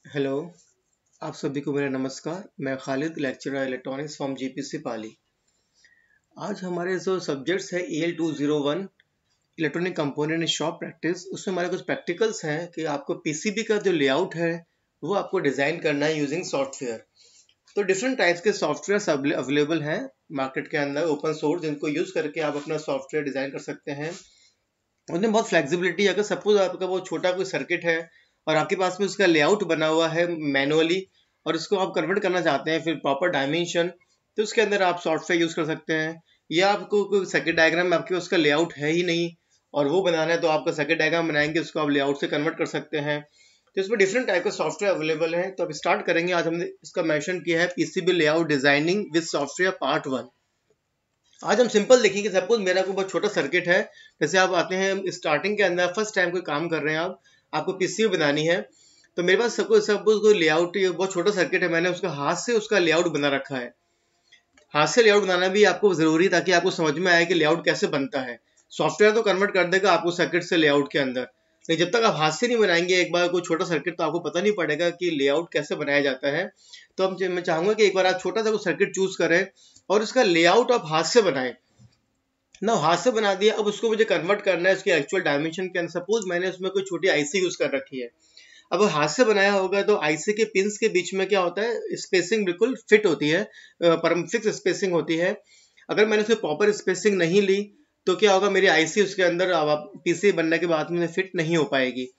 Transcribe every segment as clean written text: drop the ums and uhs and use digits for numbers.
Hello. आप सभी को मेरा नमस्कार। मैं Khalid, lecturer electronics from GPC poly. आज हमारे जो सब्जेक्ट्स है EL201 electronic component in shop practice, उसमें हमारे कुछ प्रैक्टिकल्स हैं कि आपको पीसीबी का जो लेआउट है वो आपको डिज़ाइन करना है यूजिंग सॉफ्टवेयर। तो डिफरेंट टाइप्स के सॉफ्टवेयर अवेलेबल हैं मार्केट के अंदर, ओपन सोर्स, जिनको यूज़ करके आप अपना सॉफ्टवेयर डिज़ाइन कर सकते हैं। उनमें बहुत फ्लेक्सिबिलिटी है। अगर सपोज आपका वो छोटा कोई सर्किट है और आपके पास में उसका लेआउट बना हुआ है मैनुअली, और इसको आप कन्वर्ट करना चाहते हैं फिर प्रॉपर डायमेंशन, तो उसके अंदर आप सॉफ्टवेयर यूज़ कर सकते हैं। या आपको कोई सर्किट डायग्राम में आपके उसका लेआउट है ही नहीं और वो बनाना है, तो आपका सर्किट डायग्राम बनाएंगे, उसको आप लेआउट से कन्वर्ट कर सकते हैं। तो इसमें डिफरेंट टाइप के सॉफ्टवेयर अवेलेबल हैं। तो अब स्टार्ट करेंगे। आज हमने इसका मेंशन किया है PCB layout designing with software part 1। आज हम सिंपल देखेंगे। सपोज मेरा कोई बहुत छोटा सर्किट है, जैसे आप आते हैं स्टार्टिंग के अंदर, फर्स्ट टाइम कोई काम कर रहे हैं आप, आपको पीसीबी बनानी है। तो मेरे पास सपोज कोई लेआउट, बहुत छोटा सर्किट है, मैंने उसका हाथ से उसका लेआउट बना रखा है। हाथ से लेआउट बनाना भी आपको जरूरी है ताकि आपको समझ में आए कि लेआउट कैसे बनता है। सॉफ्टवेयर तो कन्वर्ट कर देगा आपको सर्किट से लेआउट के अंदर, लेकिन जब तक आप हाथ से नहीं बनाएंगे एक बार कोई छोटा सर्किट, तो आपको पता नहीं पड़ेगा कि लेआउट कैसे बनाया जाता है। तो मैं चाहूंगा कि एक बार आप छोटा सा कोई सर्किट चूज करें और उसका लेआउट आप हाथ से बनाएं ना। हाथ से बना दिया, अब उसको मुझे कन्वर्ट करना है उसके एक्चुअल डायमेंशन के अंदर। सपोज मैंने उसमें कोई छोटी आईसी यूज कर रखी है। अब हाथ से बनाया होगा तो आईसी के पिंस के बीच में क्या होता है, स्पेसिंग बिल्कुल फिट होती है, पर फिक्स स्पेसिंग होती है। अगर मैंने उसकी प्रॉपर स्पेसिंग नहीं ली तो क्या होगा, मेरी आईसी उसके अंदर पीसी बनने के बाद में फिट नहीं हो पाएगी।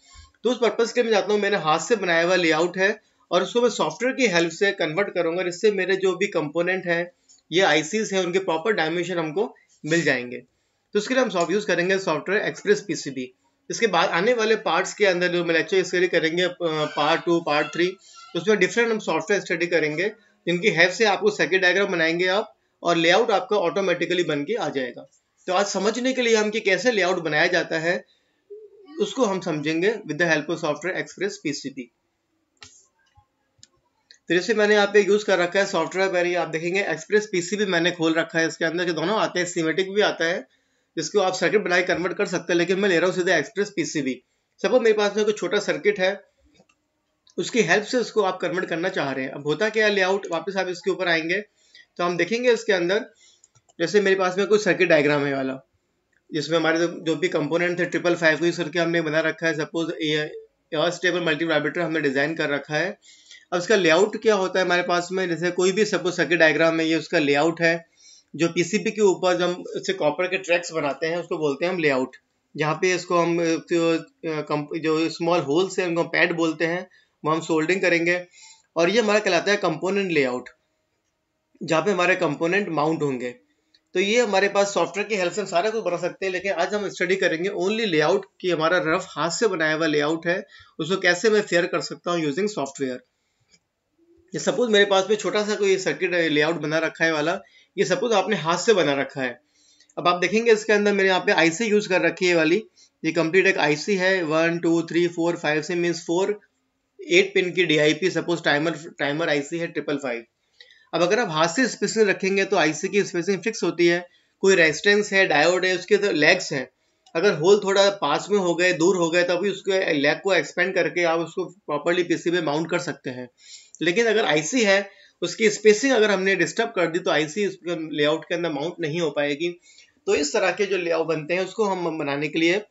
तो उस पर्पज के मैं चाहता हूँ, मैंने हाथ से बनाया हुआ लेआउट है और उसको मैं सॉफ्टवेयर की हेल्प से कन्वर्ट करूंगा, जिससे मेरे जो भी कंपोनेंट है, ये आईसीज है, उनके प्रॉपर डायमेंशन हमको मिल जाएंगे। तो उसके लिए हम यूज करेंगे सॉफ्टवेयर एक्सप्रेस पीसीबी। इसके बाद आने वाले पार्ट्स के अंदर जो लेक्चर स्टडी करेंगे, पार्ट 2 पार्ट 3, उसमें डिफरेंट हम सॉफ्टवेयर स्टडी करेंगे जिनकी हेल्प से आपको सर्किट डायग्राम बनाएंगे आप, और लेआउट आपका ऑटोमेटिकली बन के आ जाएगा। तो आज समझने के लिए हम कि कैसे लेआउट बनाया जाता है, उसको हम समझेंगे with the help of software express PCB. तो जैसे मैंने यहाँ पे यूज कर रखा है सॉफ्टवेयर, मेरी आप देखेंगे एक्सप्रेस पीसीबी मैंने खोल रखा है। इसके अंदर के दोनों आते हैं, सीमेटिक भी आता है जिसको आप सर्किट बनाए कन्वर्ट कर सकते हैं, लेकिन मैं ले रहा हूँ सीधा एक्सप्रेस पीसीबी। सपोज मेरे पास में कोई छोटा सर्किट है, उसकी हेल्प से उसको आप कन्वर्ट करना चाह रहे हैं। अब होता क्या है, लेआउट वापस आप इसके ऊपर आएंगे तो हम देखेंगे इसके अंदर, जैसे मेरे पास में कोई सर्किट डायग्राम है वाला, जिसमें हमारे जो भी कंपोनेंट थे 555 को यूज करके हमने बना रखा है। सपोज स्टेबल मल्टी वाइब्रेटर हमने डिजाइन कर रखा है। अब इसका लेआउट क्या होता है हमारे पास में, जैसे कोई भी सपोज सर्किट डायग्राम में ये उसका लेआउट है, जो पीसीबी के ऊपर जब हम इससे कॉपर के ट्रैक्स बनाते हैं उसको बोलते हैं हम लेआउट। जहाँ पे इसको हम जो स्मॉल होल्स है उनको पैड बोलते हैं, वो हम सोल्डिंग करेंगे, और ये हमारा कहलाता है कंपोनेंट लेआउट, जहाँ पे हमारे कंपोनेंट माउंट होंगे। तो ये हमारे पास सॉफ्टवेयर की हेल्प से हम सारा कुछ बना सकते हैं, लेकिन आज हम स्टडी करेंगे ओनली लेआउट की। हमारा रफ हाथ से बनाया हुआ लेआउट है, उसको कैसे मैं फेयर कर सकता हूँ यूजिंग सॉफ्टवेयर। ये सपोज मेरे पास में छोटा सा कोई सर्किट लेआउट बना रखा है वाला, ये सपोज आपने हाथ से बना रखा है। अब आप देखेंगे इसके अंदर मेरे यहाँ पे आईसी यूज कर रखी है वाली, ये कंप्लीट एक आईसी है 1 2 3 4 5 से मीन्स 8 पिन की डीआईपी, सपोज टाइमर आईसी है 555। अब अगर आप हाथ से स्पेसिंग रखेंगे तो आईसी की स्पेसिंग फिक्स होती है, कोई रेजिस्टेंस है, डायोड है, उसके तो लेग्स हैं। अगर होल थोड़ा पास में हो गए, दूर हो गए, तभी उसके लेग को एक्सपेंड करके आप उसको प्रॉपर्ली पीसी पे माउंट कर सकते हैं। लेकिन अगर आईसी है, उसकी स्पेसिंग अगर हमने डिस्टर्ब कर दी तो आईसी लेआउट के अंदर माउंट नहीं हो पाएगी। तो इस तरह के जो लेआउट बनते हैं उसको हम बनाने के लिए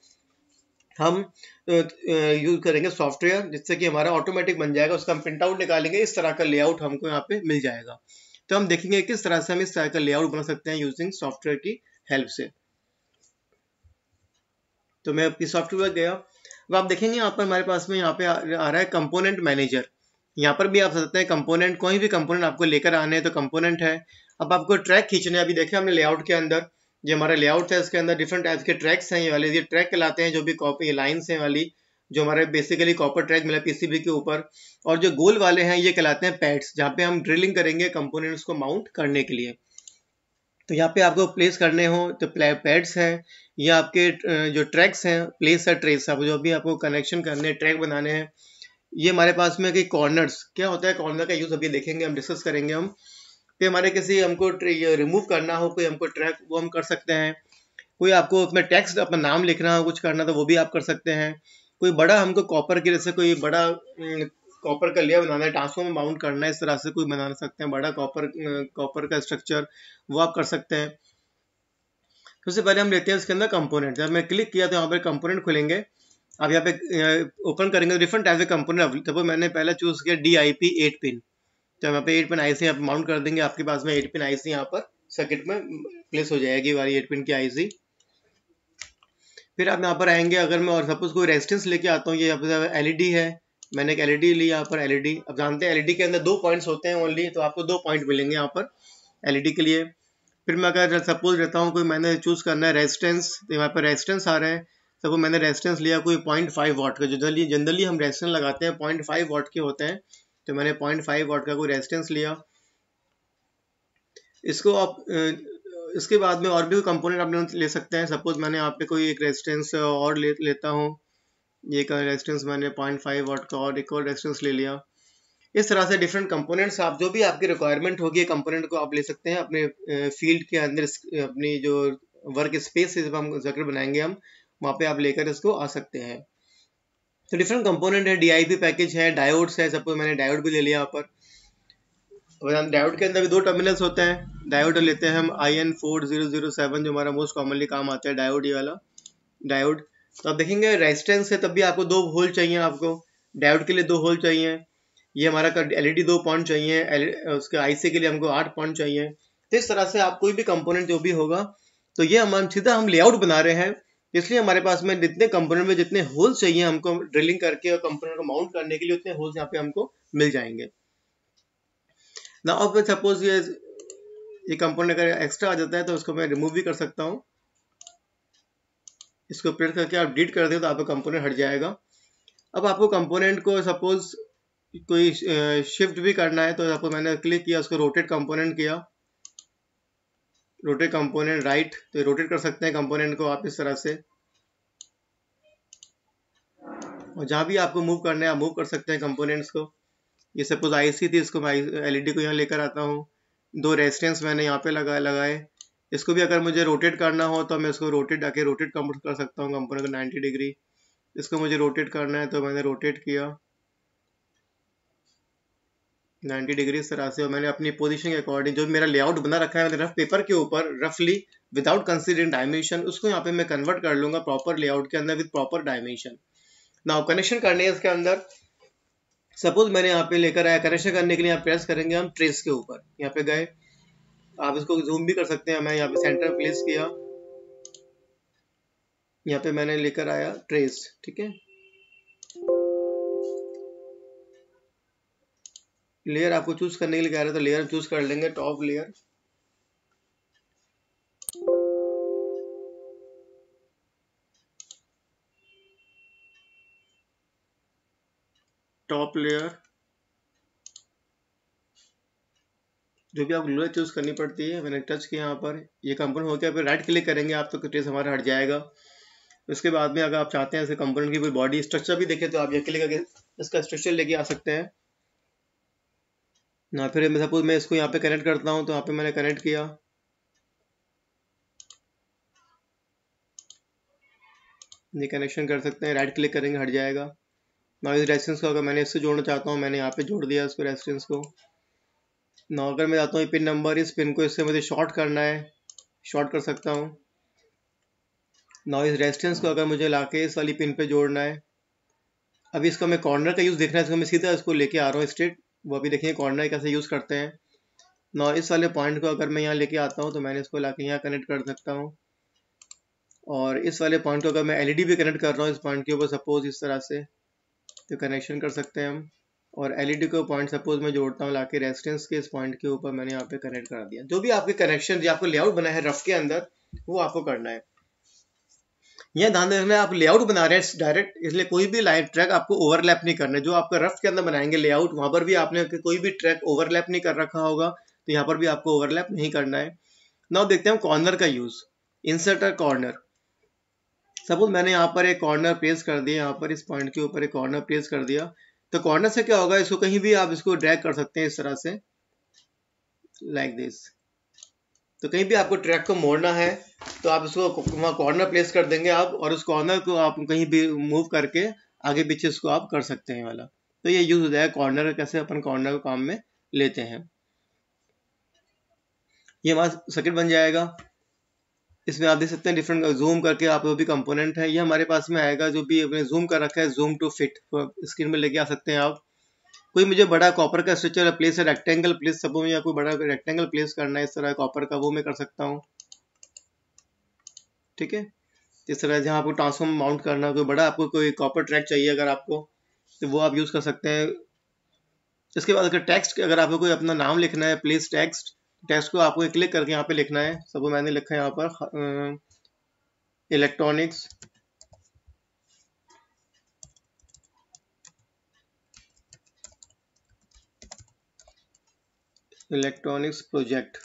हम यूज करेंगे सॉफ्टवेयर, जिससे कि हमारा ऑटोमेटिक बन जाएगा। उसका हम प्रिंट आउट निकालेंगे, इस तरह का लेआउट हमको यहाँ पे मिल जाएगा। तो हम देखेंगे किस तरह से हम इस तरह का लेआउट बना सकते हैं यूजिंग सॉफ्टवेयर की हेल्प से। तो मैं आपकी सॉफ्टवेयर गया। अब आप देखेंगे यहाँ पर हमारे पास में यहाँ पे आ रहा है कंपोनेंट मैनेजर। यहाँ पर भी आप सकते हैं कंपोनेंट, कोई भी कंपोनेंट आपको लेकर आने हैं तो कंपोनेंट है। अब आपको ट्रैक खींचने, अभी देखे हमने लेआउट के अंदर, ये हमारा लेआउट है, इसके अंदर डिफरेंट टाइप्स के ट्रैक्स हैं। ये वाले ये ट्रैक कहलाते हैं, जो भी कॉपी लाइन्स हैं वाली, जो हमारे बेसिकली कॉपर ट्रैक मिला पीसीबी के ऊपर। और जो गोल वाले हैं ये कहलाते हैं पैड्स, जहाँ पे हम ड्रिलिंग करेंगे कंपोनेंट्स को माउंट करने के लिए। तो यहाँ पे आपको प्लेस करने हो तो पैड्स हैं, या आपके जो ट्रैक्स हैं प्लेस है ट्रेस, आप जो भी आपको कनेक्शन करने ट्रैक बनाने हैं। ये हमारे पास में कि कॉर्नर्स क्या होता है, कॉर्नर का यूज अभी देखेंगे, हम डिस्कस करेंगे हम कि हमारे किसी हमको रिमूव करना हो कोई हमको ट्रैक, वो हम कर सकते हैं। कोई आपको उसमें टेक्स्ट अपना नाम लिखना हो, कुछ करना, तो वो भी आप कर सकते हैं। कोई बड़ा हमको कॉपर की, जैसे कोई बड़ा कॉपर का लेयर बनाना है, ट्रांसफॉर्मर माउंट करना है, इस तरह से कोई बना सकते हैं बड़ा कॉपर का स्ट्रक्चर, वो आप कर सकते हैं। सबसे पहले हम लेते हैं इसके अंदर कंपोनेंट। जब मैं क्लिक किया तो यहाँ पर कंपोनेंट खुलेंगे। आप यहाँ पे ओपन करेंगे डिफरेंट टाइप के कंपोनेंट। सपोज मैंने पहले चूज किया DIP 8 पिन, तो यहाँ पे 8 पिन IC आप माउंट कर देंगे। आपके पास में 8 पिन IC यहाँ पर सर्किट में प्लेस हो जाएगी वाली 8 पिन की IC। फिर आप यहाँ पर आएंगे, अगर मैं और सपोज कोई रेजिस्टेंस लेके आता हूँ, ये यहाँ पर LED है, मैंने एक LED ली यहाँ पर LED। अब जानते हैं LED के अंदर 2 पॉइंट्स होते हैं ओनली, तो आपको 2 पॉइंट मिलेंगे यहाँ पर LED के लिए। फिर मैं अगर सपोज लेता हूँ कोई मैंने चूज करना है रेजिस्टेंस, तो यहाँ पर रेजिस्टेंस आ रहे हैं। सपोज मैंने रेजिस्टेंस लिया कोई 0.5 वाट का, जो जनरली हम रेजिस्टेंस लगाते हैं 0.5 वाट के होते हैं, तो मैंने 0.5 वाट का कोई रेजिस्टेंस लिया। इसको आप इसके बाद में और भी कंपोनेंट आप ले सकते हैं। सपोज मैंने यहाँ पे कोई एक रेजिस्टेंस और लेता हूँ, ये का रेजिस्टेंस मैंने 0.5 वाट का और एक और रेजिस्टेंस ले लिया। इस तरह से डिफरेंट कंपोनेंट्स, आप जो भी आपकी रिक्वायरमेंट होगी कंपोनेंट को आप ले सकते हैं अपने फील्ड के अंदर। अपनी जो वर्क स्पेस जब हम सर्किट बनाएंगे हम, वहाँ पे आप लेकर इसको आ सकते हैं। तो डिफरेंट कंपोनेंट है, DIP पैकेज है, डायोड्स है। सपोज मैंने डायोड भी ले लिया यहाँ पर। डायोड के अंदर भी 2 टर्मिनल्स होते हैं। डायोड लेते हैं हम IN4007, जो हमारा मोस्ट कॉमनली काम आता है डायोड, ये वाला डायोड। तो आप देखेंगे रेजिस्टेंस है, तब भी आपको 2 होल चाहिए। आपको डायोड के लिए 2 होल चाहिए। ये हमारा LED 2 पॉइंट चाहिए, उसके IC के लिए हमको 8 पॉइंट चाहिए। तो इस तरह से आप कोई भी कंपोनेंट जो भी होगा, तो ये हम सीधा हम लेआउट बना रहे हैं, इसलिए हमारे पास में जितने कंपोनेंट में जितने होल्स चाहिए हमको ड्रिलिंग करके और कंपोनेंट को माउंट करने के लिए, उतने होल्स यहाँ पे हमको मिल जाएंगे ना। अब सपोज ये कंपोनेंट अगर एक्स्ट्रा आ जाता है तो उसको मैं रिमूव भी कर सकता हूँ। इसको प्रेस करके आप डिलीट कर दें तो आपका कंपोनेंट हट जाएगा। अब आपको कंपोनेंट को सपोज कोई शिफ्ट भी करना है, तो आपको मैंने क्लिक किया, उसको रोटेट कंपोनेंट किया, रोटेट कंपोनेंट राइट, तो रोटेट कर सकते हैं कंपोनेंट को आप इस तरह से। और जहाँ भी आपको मूव करना है आप मूव कर सकते हैं कंपोनेंट्स को। ये सपोज IC थी, इसको मैं LED को यहाँ लेकर आता हूँ। 2 रेजिस्टेंस मैंने यहाँ पे लगाए। इसको भी अगर मुझे रोटेट करना हो तो मैं इसको रोटेट कंपोनेंट कर सकता हूँ, कंपोनेंट को 90 डिग्री। इसको मुझे रोटेट करना है तो मैंने रोटेट किया 90 डिग्री इस तरह से। और मैंने अपनी पोजीशन के अकॉर्डिंग जो मेरा लेआउट बना रखा है मैंने रफ पेपर के ऊपर रफली विदाउट कंसीडरिंग डायमेंशन, उसको यहाँ पे मैं कन्वर्ट कर लूंगा प्रॉपर लेआउट के अंदर with proper dimension. Now connection करने है इसके अंदर। सपोज मैंने यहाँ पे लेकर आया, कनेक्शन करने के लिए यहाँ प्रेस करेंगे हम ट्रेस के ऊपर, यहाँ पे गए। आप इसको जूम भी कर सकते हैं। मैं यहाँ पे सेंटर प्लेस किया, यहाँ पे मैंने लेकर आया ट्रेस, ठीक है। लेयर आपको चूज करने के लिए कह रहा है, तो लेयर चूज कर लेंगे, टॉप लेयर। टॉप लेयर जो भी आपको लेयर चूज करनी पड़ती है, मैंने टच किया यहाँ पर, ये कंपोनेंट होते हैं। फिर राइट क्लिक करेंगे आप तो ट्रेस हमारा हट जाएगा। उसके बाद में अगर आप चाहते हैं इसे कंपोनेंट की कोई बॉडी स्ट्रक्चर भी देखें, तो आप ये क्लिक करके इसका स्ट्रक्चर लेके आ सकते हैं ना। फिर मैं सपोज मैं इसको यहाँ पे कनेक्ट करता हूँ, तो यहाँ पे मैंने कनेक्ट किया, ये कनेक्शन कर सकते हैं। राइट क्लिक करेंगे हट जाएगा ना। इस रेजिस्टेंस को अगर मैंने इससे जोड़ना चाहता हूँ, मैंने यहाँ पे जोड़ दिया इसको रेजिस्टेंस को ना। अगर मैं चाहता हूँ पिन नंबर, इस पिन को इससे मुझे शॉर्ट करना है, शॉर्ट कर सकता हूँ ना। इस रेजिस्टेंस को अगर मुझे लाके इस वाली पिन पे जोड़ना है, अभी इसका मैं कॉर्नर का यूज़ देखना है, इसको मैं सीधा इसको लेके आ रहा हूँ स्ट्रेट, वो अभी देखिए कॉर्नर कैसे यूज़ करते हैं ना। इस वाले पॉइंट को अगर मैं यहाँ लेके आता हूँ, तो मैंने इसको लाके यहाँ कनेक्ट कर सकता हूँ। और इस वाले पॉइंट को अगर मैं LED भी कनेक्ट कर रहा हूँ इस पॉइंट के ऊपर, सपोज इस तरह से, तो कनेक्शन कर सकते हैं हम। और LED को पॉइंट सपोज मैं जोड़ता हूँ लाके रेजिस्टेंस के इस पॉइंट के ऊपर, मैंने यहाँ पे कनेक्ट कर दिया। जो भी आपके कनेक्शन जो आपको लेआउट बना है रफ के अंदर, वो आपको करना है। यह ध्यान रखना है आप लेआउट बना रहे हैं डायरेक्ट, इसलिए कोई भी लाइन ट्रैक आपको ओवरलैप नहीं करना है। जो आपका रफ के अंदर बनाएंगे लेआउट, वहां पर भी आपने कोई भी ट्रैक ओवरलैप नहीं कर रखा होगा, तो यहाँ पर भी आपको ओवरलैप नहीं करना है। नाउ देखते हैं कॉर्नर का यूज, इंसर्टर कॉर्नर। सपोज मैंने यहाँ पर एक कॉर्नर प्लेस कर दिया, यहाँ पर इस पॉइंट के ऊपर एक कॉर्नर प्लेस कर दिया, तो कॉर्नर से क्या होगा, इसको कहीं भी आप इसको ड्रैग कर सकते हैं इस तरह से, लाइक दिस। तो कहीं भी आपको ट्रैक को मोड़ना है तो आप इसको वहाँ कॉर्नर प्लेस कर देंगे आप, और उस कॉर्नर को आप कहीं भी मूव करके आगे पीछे इसको आप कर सकते हैं वाला। तो ये यूज हो जाएगा कॉर्नर, कैसे अपन कॉर्नर को काम में लेते हैं। ये हमारा सर्किट बन जाएगा। इसमें आप देख सकते हैं डिफरेंट जूम करके आप जो भी कंपोनेंट है ये हमारे पास में आएगा, जो भी अपने जूम कर रखा है जूम टू फिट, तो स्क्रीन में लेके आ सकते हैं आप। कोई मुझे बड़ा कॉपर का स्ट्रक्चर प्लेस है, रेक्टेंगल प्लेस सपोज, या कोई बड़ा रेक्टेंगल प्लेस करना है इस तरह कॉपर का, वो मैं कर सकता हूँ। ठीक है, इस तरह जहाँ आपको ट्रांसफॉर्म माउंट करना, कोई बड़ा आपको कोई कॉपर ट्रैक चाहिए अगर आपको, तो वो आप यूज कर सकते हैं। इसके बाद अगर टेक्स्ट, अगर आपको कोई अपना नाम लिखना है, प्लीज टेक्स्ट, टेक्स्ट को आपको क्लिक करके यहाँ पे लिखना है। सब मैंने लिखा है यहाँ पर इलेक्ट्रॉनिक्स प्रोजेक्ट,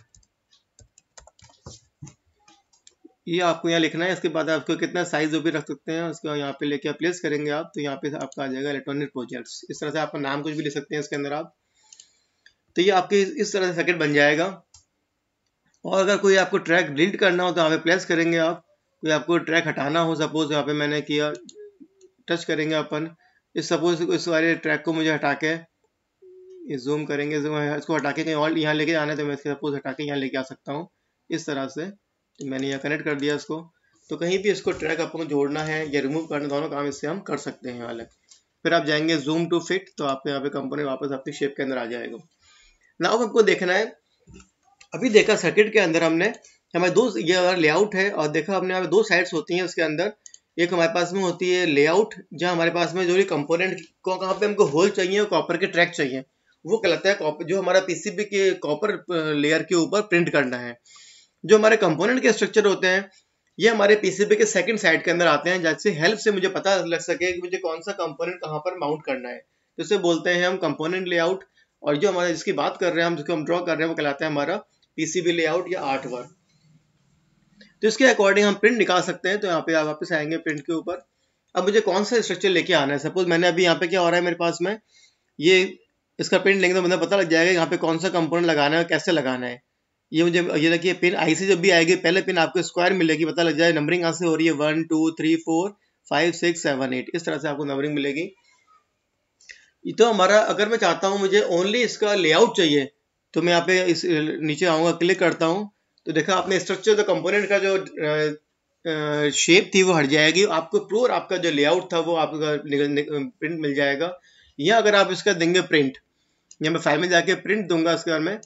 ये आपको यहाँ लिखना है। इसके बाद आपको कितना साइज जो भी रख सकते हैं उसको यहाँ पे लेके प्लेस करेंगे आप, तो यहाँ पे आपका आ जाएगा इलेक्ट्रॉनिक प्रोजेक्ट्स। इस तरह से आपका नाम कुछ भी लिख सकते हैं इसके अंदर आप। तो ये आपके इस तरह से सर्किट बन जाएगा। और अगर कोई आपको ट्रैक डिलीट करना हो तो यहाँ पे प्लेस करेंगे आप। कोई आपको ट्रैक हटाना हो, सपोज यहाँ पे मैंने किया, टच करेंगे अपन, इस सपोज इस वाले ट्रैक को मुझे हटा के, ये जूम करेंगे, इसको हटा के कहीं और यहाँ लेके आना है, तो मैं इसके सपोज हटा के यहाँ लेके आ सकता हूँ इस तरह से। तो मैंने यहाँ कनेक्ट कर दिया इसको। तो कहीं भी इसको ट्रैक आपको जोड़ना है या रिमूव करना, दोनों काम इससे हम कर सकते हैं अलग। फिर आप जाएंगे जूम टू फिट, तो आपको यहाँ पे कंपोनेंट वापस आपकी शेप के अंदर आ जाएगा। नाउ हमको देखना है, अभी देखा सर्किट के अंदर हमने हमारे दो, ये अगर लेआउट है और देखा हमने यहाँ पे दो साइड्स होती हैं उसके अंदर। एक हमारे पास में होती है लेआउट, जहाँ हमारे पास में जो भी कंपोनेंट को कहाँ पे हमको होल चाहिए, कॉपर के ट्रैक चाहिए, वो कहलाता है कॉपर, जो हमारा पीसीबी के कॉपर लेयर के ऊपर प्रिंट करना है। जो हमारे कंपोनेंट के स्ट्रक्चर होते हैं ये हमारे पीसीबी के सेकंड साइड के अंदर आते हैं, जिससे हेल्प से मुझे पता लग सके कि मुझे कौन सा कंपोनेंट कहाँ पर माउंट करना है। तो इसे बोलते हैं हम कंपोनेंट लेआउट। और जो हमारा जिसकी बात कर रहे हैं हम, जिसको हम ड्रॉ कर रहे हैं, वो कहलाता है हमारा पीसीबी लेआउट या आर्ट वर्क। तो इसके अकॉर्डिंग हम प्रिंट निकाल सकते हैं। तो यहाँ पे आप वापस आएंगे प्रिंट के ऊपर। अब मुझे कौन सा स्ट्रक्चर लेके आना है, सपोज मैंने अभी यहाँ पे क्या हो रहा है मेरे पास में, ये इसका प्रिंट लेंगे तो मुझे पता लग जाएगा यहाँ पे कौन सा कंपोनेंट लगाना है, कैसे लगाना है। ये मुझे ये देखिए पिन आईसी जब भी आएगी, पहले पिन आपको स्क्वायर मिलेगी, पता लग जाए नंबरिंग कहाँ से हो रही है, 1 2 3 4 5 6 7 8, इस तरह से आपको नंबरिंग मिलेगी। तो हमारा, अगर मैं चाहता हूँ मुझे ओनली इसका लेआउट चाहिए, तो मैं यहाँ पे इस नीचे आऊँगा, क्लिक करता हूँ, तो देखा आपने स्ट्रक्चर, तो कंपोनेंट का जो शेप थी वो हट जाएगी, आपको प्योर आपका जो लेआउट था वो आपका प्रिंट मिल जाएगा। या अगर आप इसका देंगे प्रिंट, या मैं फाइल में जाके प्रिंट दूंगा इसके बारे में,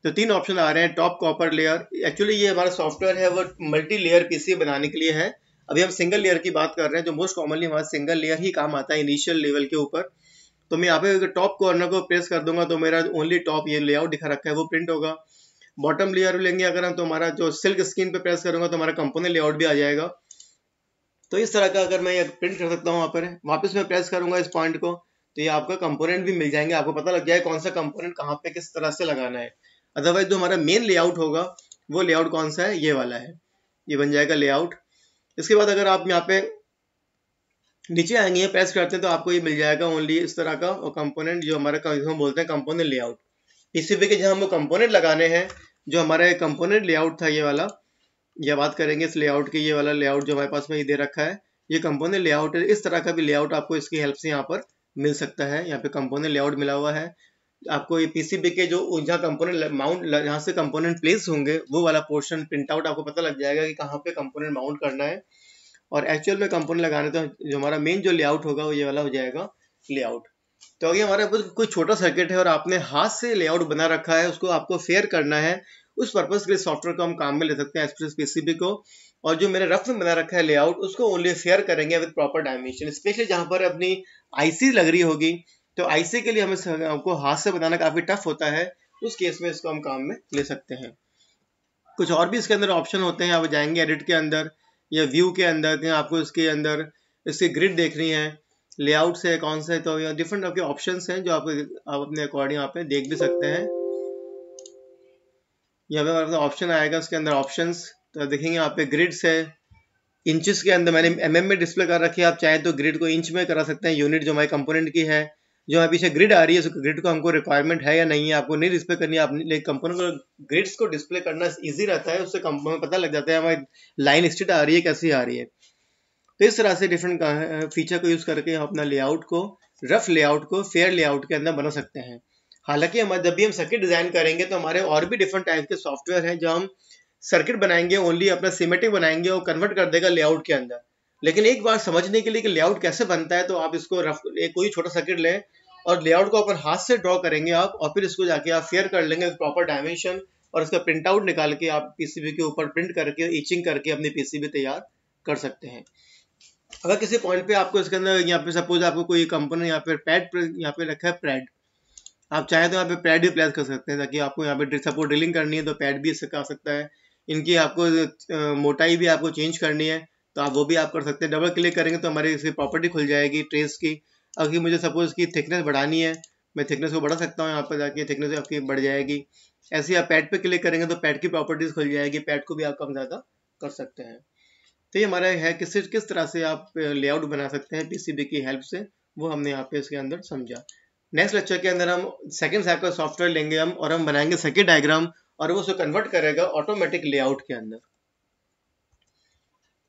तो तीन ऑप्शन आ रहे हैं। टॉप कॉपर लेयर, एक्चुअली ये हमारा सॉफ्टवेयर है वो मल्टी लेयर पीसी बनाने के लिए है। अभी हम सिंगल लेयर की बात कर रहे हैं, जो मोस्ट कॉमनली हमारा सिंगल लेयर ही काम आता है इनिशियल लेवल के ऊपर। तो मैं यहाँ पे टॉप कॉर्नर को प्रेस कर दूंगा तो मेरा ओनली टॉप ये लेआउट दिखा रखा है वो प्रिंट होगा। बॉटम लेयर लेंगे अगर हम, तो हमारा जो सिल्क स्क्रीन पे प्रेस करूंगा तो हमारा कंपोनेंट लेआउट भी आ जाएगा। तो इस तरह का अगर मैं प्रिंट कर सकता हूँ वहाँ पर, वापस मैं प्रेस करूंगा इस पॉइंट को, तो ये आपका कंपोनेंट भी मिल जाएंगे, आपको पता लग जाए कौन सा कंपोनेंट कहाँ पे किस तरह से लगाना है। अदरवाइज जो हमारा मेन लेआउट होगा वो लेआउट कौन सा है, ये वाला है, ये बन जाएगा लेआउट। इसके बाद अगर आप यहाँ पे नीचे आएंगे प्रेस करते हैं तो आपको ये मिल जाएगा ओनली इस तरह का, और कंपोनेंट जो हमारा हम बोलते हैं कंपोनेंट लेआउट। पीसीबी के जहाँ हमको कंपोनेंट लगाने हैं, जो हमारा कंपोनेंट लेआउट था ये वाला, ये बात करेंगे इस लेआउट की, ये वाला लेआउट जो हमारे पास में ये दे रखा है ये कंपोनेंट लेआउट है। इस तरह का भी लेआउट आपको इसकी हेल्प से यहाँ पर मिल सकता है। यहाँ पे कंपोनेंट लेआउट मिला हुआ है आपको, ये पीसीबी के जो जहाँ कंपोनेंट माउंट, जहाँ से कंपोनेंट प्लेस होंगे वो वाला पोर्शन प्रिंट आउट आपको पता लग जाएगा कि कहाँ पे कंपोनेंट माउंट करना है। और एक्चुअल में कंपोनेंट लगाने तो जो हमारा मेन जो लेआउट होगा वो ये वाला हो जाएगा लेआउट। तो अगर हमारे पास कोई छोटा सर्किट है और आपने हाथ से लेआउट बना रखा है, उसको आपको फेयर करना है, उस पर्पस के लिए सॉफ्टवेयर को हम काम में ले सकते हैं एक्सप्रेस पीसीबी को। और जो मैंने रफ में बना रखा है लेआउट, उसको ओनली फेयर करेंगे विद प्रॉपर डायमेंशन, स्पेशली जहां पर अपनी आईसी लग रही होगी। तो आईसी के लिए हमें आपको हाथ से बनाना काफी टफ होता है, उस केस में इसको हम काम में ले सकते हैं। कुछ और भी इसके अंदर ऑप्शन होते हैं, आप जाएंगे एडिट के अंदर या व्यू के अंदर, आपको इसके अंदर इसकी ग्रिड देखनी है, लेआउट से कौन सा है, तो डिफरेंट आपके ऑप्शंस हैं जो आप अपने अकॉर्डिंग यहाँ पे देख भी सकते हैं। यहाँ पे ऑप्शन आएगा उसके अंदर ऑप्शंस, तो देखेंगे यहाँ पे ग्रिड्स है, इंचेस के अंदर मैंने एमएम में डिस्प्ले कर रखी है, आप चाहे तो ग्रिड को इंच में करा सकते हैं, यूनिट जो हमारे कंपोनेंट की है। जो हमारे पीछे ग्रिड आ रही है उस ग्रिड को हमको रिक्वायरमेंट है या नहीं है, आपको नहीं डिस्प्ले करनी है, आपने कंपोनेंट को ग्रिड्स को डिस्प्ले करना ईजी रहता है, उससे कंपोनेंट पता लग जाता है हमारी लाइन स्ट्रेट आ रही है कैसी आ रही है। तो इस तरह से डिफरेंट फीचर को यूज करके हम अपना लेआउट को रफ लेआउट को फेयर लेआउट के अंदर बना सकते हैं। हालांकि हम जब भी हम सर्किट डिजाइन करेंगे तो हमारे और भी डिफरेंट टाइप के सॉफ्टवेयर हैं जो हम सर्किट बनाएंगे ओनली अपना सिमेटिक बनाएंगे और कन्वर्ट कर देगा लेआउट के अंदर। लेकिन एक बार समझने के लिए कि लेआउट कैसे बनता है, तो आप इसको रफ एक कोई छोटा सर्किट लें और लेआउट को अपन हाथ से ड्रॉ करेंगे आप, और फिर इसको जाके आप फेयर कर लेंगे प्रॉपर डायमेंशन, और इसका प्रिंट आउट निकाल के आप पीसीबी के ऊपर प्रिंट करके इचिंग करके अपनी पीसीबी तैयार कर सकते हैं। अगर किसी पॉइंट पे आपको इसके अंदर यहाँ पे सपोज आपको कोई कंपनी यहाँ पे पैड यहाँ पे रखा है पैड, आप चाहें तो यहाँ पे पैड भी प्लेस कर सकते हैं ताकि आपको यहाँ पे सपोज ड्रिलिंग करनी है तो पैड भी इससे कर सकता है। इनकी आपको मोटाई भी आपको चेंज करनी है तो आप वो भी आप कर सकते हैं। डबल क्लिक करेंगे तो हमारी इसकी प्रॉपर्टी खुल जाएगी ट्रेस की। अगर मुझे सपोज इसकी थिकनेस बढ़ानी है, मैं थिकनेस को बढ़ा सकता हूँ, यहाँ पर जाके थिकनेस आपकी बढ़ जाएगी। ऐसे ही आप पैड पे क्लिक करेंगे तो पैड की प्रॉपर्टीज खुल जाएगी, पैड को भी आप कम ज़्यादा कर सकते हैं। तो ये हमारा है किस तरह से आप लेआउट बना सकते हैं पीसीबी की हेल्प से, वो हमने यहाँ पे इसके अंदर समझा। नेक्स्ट लेक्चर के अंदर हम सेकंड टाइप का सॉफ्टवेयर लेंगे हम, और हम बनाएंगे सर्किट डायग्राम, और वो उसे कन्वर्ट करेगा ऑटोमेटिक लेआउट के अंदर।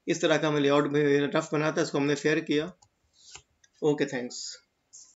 इस तरह का हमें लेआउट में रफ बना था, इसको हमने फेयर किया। Okay, thanks.